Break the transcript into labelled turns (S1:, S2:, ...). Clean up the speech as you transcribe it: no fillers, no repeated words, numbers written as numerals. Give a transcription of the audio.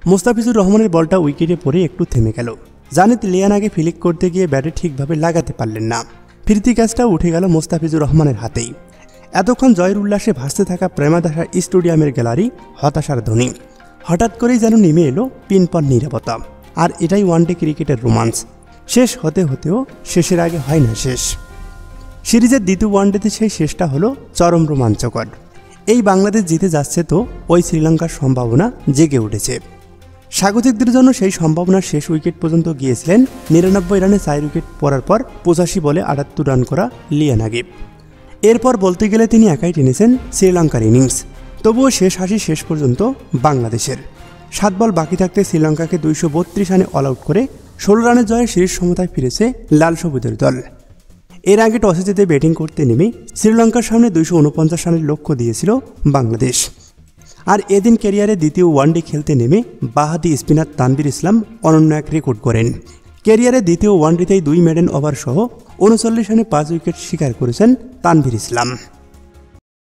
S1: মোস্তাফিজুর রহমানের বলটা উইকেটে পড়ে একটু থেমে গেল। জানিত লিয়ান আগে ফিলিক করতে গিয়ে ব্যাটে ঠিকভাবে লাগাতে পারলেন না। ফিরতি ক্যাচটা উঠে গেল মোস্তাফিজুর রহমানের হাতেই। এতক্ষণ জয়ের উল্লাসে ভাসতে থাকা প্রেমাদাসা স্টেডিয়ামের গ্যালারি হতাশার ধ্বনি। হঠাৎ করেই যেন নেমে এলো পিনপন নীরবতা। আর এটাই ওয়ানডে ক্রিকেটের রোমাঞ্চ। শেষ হতে হতেও শেষের আগে হয় না শেষ। সিরিজের দ্বিতীয় ওয়ানডেতে সেই শেষটা হলো চরম রোমাঞ্চকর। এই বাংলাদেশ জিতে যাচ্ছে তো ওই শ্রীলঙ্কার সম্ভাবনা জেগে উঠেছে। স্বাগতিকদের জন্য সেই সম্ভাবনার শেষ উইকেট পর্যন্ত গিয়েছিলেন 99 রানে 4 উইকেট পড়ার পর 85 বলে 78 রান করা লিয়ান আগিব। এরপর বলতে গেলে তিনি একাই টেনেছেন শ্রীলঙ্কার ইনিংস। তবুও শেষ হাসি শেষ পর্যন্ত বাংলাদেশের। 7 বল বাকি থাকতে শ্রীলঙ্কাকে 232 রানে অল আউট করে 16 রানের জয়ে সিরিজ সমতায় ফিরেছে লাল সবুজের দল। এর আগে টসে জিতে ব্যাটিং করতে নেমে শ্রীলঙ্কার সামনে 249 রানের লক্ষ্য দিয়েছিল বাংলাদেশ। আর এদিন ক্যারিয়ারে দ্বিতীয় ওয়ানডে খেলতে নেমে বাঁহাতি স্পিনার তানভীর ইসলাম অনন্য এক রেকর্ড করেন। ক্যারিয়ারে দ্বিতীয় ওয়ানডেতেই 2 মেডেন ওভার সহ 39 রানে 5 উইকেট শিকার করেছেন তানভীর ইসলাম।